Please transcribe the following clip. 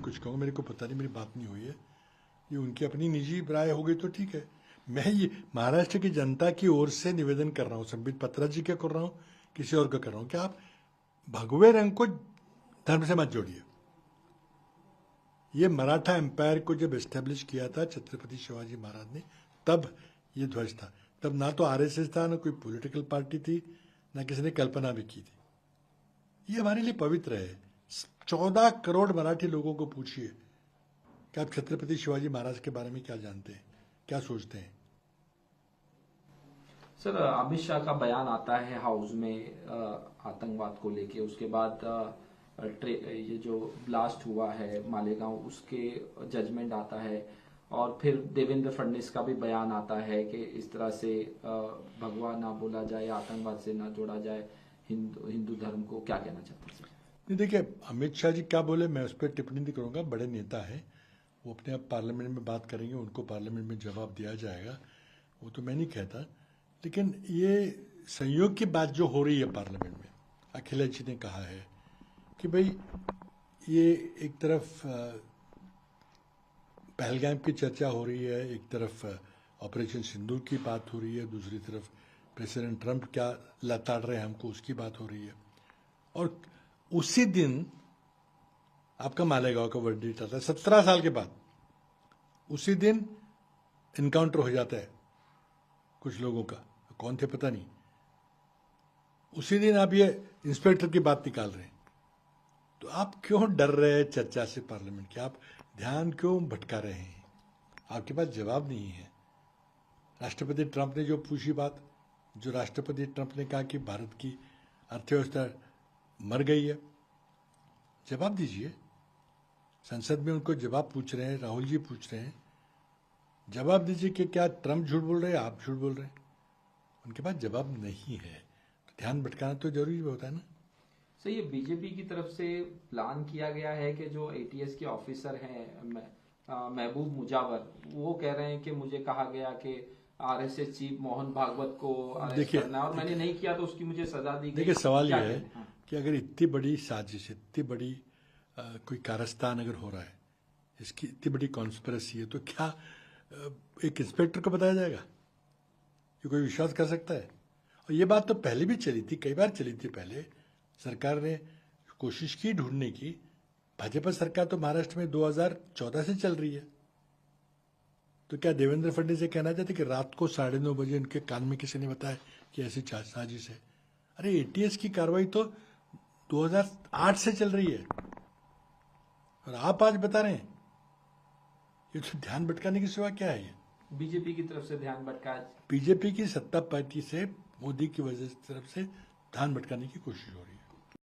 कुछ कहूँगा, मेरे को पता नहीं, मेरी बात नहीं हुई है, ये उनकी अपनी निजी राय हो गई तो ठीक है। मैं ये महाराष्ट्र की जनता की ओर से निवेदन कर रहा हूँ, संबित पत्रा जी का कर रहा हूँ, किसी और का कर रहा हूँ, कि आप भगवे रंग को धर्म से मत जोड़िए। ये मराठा एम्पायर को जब एस्टेब्लिश किया था छत्रपति शिवाजी महाराज ने, तब ये ध्वज था। तब ना तो आरएसएस था, ना कोई पॉलिटिकल पार्टी थी, ना किसी ने कल्पना भी की थी। ये हमारे लिए पवित्र है। 14 करोड़ मराठी लोगों को पूछिए कि आप छत्रपति शिवाजी महाराज के बारे में क्या जानते हैं, क्या सोचते हैं। सर, अमित शाह का बयान आता है हाउस में आतंकवाद को लेके, उसके बाद ये जो ब्लास्ट हुआ है मालेगांव, उसके जजमेंट आता है, और फिर देवेंद्र फडणवीस का भी बयान आता है कि इस तरह से भगवा ना बोला जाए, आतंकवाद से ना जोड़ा जाए हिंदू धर्म को। क्या कहना चाहते हैं सर? नहीं, देखिए, अमित शाह जी क्या बोले मैं उस पर टिप्पणी नहीं करूँगा। बड़े नेता है, वो अपने आप पार्लियामेंट में बात करेंगे, उनको पार्लियामेंट में जवाब दिया जाएगा, वो तो मैं नहीं कहता। लेकिन ये संयोग की बात जो हो रही है पार्लियामेंट में, अखिलेश जी ने कहा है कि भाई ये एक तरफ पहलगाम की चर्चा हो रही है, एक तरफ ऑपरेशन सिंदूर की बात हो रही है, दूसरी तरफ प्रेसिडेंट ट्रंप क्या लताड़ रहे हैं हमको, उसकी बात हो रही है। और उसी दिन आपका मालेगांव का वर्डिक्ट आता है, 17 साल के बाद उसी दिन इनकाउंटर हो जाता है कुछ लोगों का, कौन थे पता नहीं। उसी दिन आप ये इंस्पेक्टर की बात निकाल रहे हैं, तो आप क्यों डर रहे हैं चर्चा से पार्लियामेंट की? आप ध्यान क्यों भटका रहे हैं? आपके पास जवाब नहीं है। राष्ट्रपति ट्रंप ने जो पूछी बात, जो राष्ट्रपति ट्रंप ने कहा कि भारत की अर्थव्यवस्था मर गई है, जवाब दीजिए। संसद में उनको जवाब पूछ रहे हैं, राहुल जी पूछ रहे हैं, जवाब दीजिए कि क्या ट्रंप झूठ बोल रहे हैं, आप झूठ बोल रहे हैं। उनके पास जवाब नहीं है, तो ध्यान भटकाना तो जरूरी होता है ना। सर, ये बीजेपी की तरफ से प्लान किया गया है कि जो एटीएस के ऑफिसर हैं महबूब मुजावर, वो कह रहे हैं कि मुझे कहा गया कि आरएसएस चीफ मोहन भागवत को अरेस्ट करना, और मैंने नहीं किया तो उसकी मुझे सजा दी गई। देखिए, सवाल यह है कि अगर इतनी बड़ी साजिश, इतनी बड़ी कोई कारस्तान अगर हो रहा है, इसकी इतनी बड़ी कॉन्स्पिरेसी है, तो क्या एक इंस्पेक्टर को बताया जाएगा? ये कोई विश्वास कर सकता है? और ये बात तो पहले भी चली थी, कई बार चली थी। पहले सरकार ने कोशिश की ढूंढने की। भाजपा सरकार तो महाराष्ट्र में 2014 से चल रही है। तो क्या देवेंद्र फडणवीस ये कहना चाहते कि रात को 9:30 बजे उनके कान में किसी ने बताया कि ऐसी साजिश है? अरे, एटीएस की कार्रवाई तो 2008 से चल रही है, और आप आज बता रहे हैं। ये तो ध्यान भटकाने की सिवा क्या है? ये बीजेपी की तरफ से ध्यान भटकाया, बीजेपी की सत्ता पार्टी से, मोदी की वजह से तरफ से ध्यान भटकाने की कोशिश हो रही है।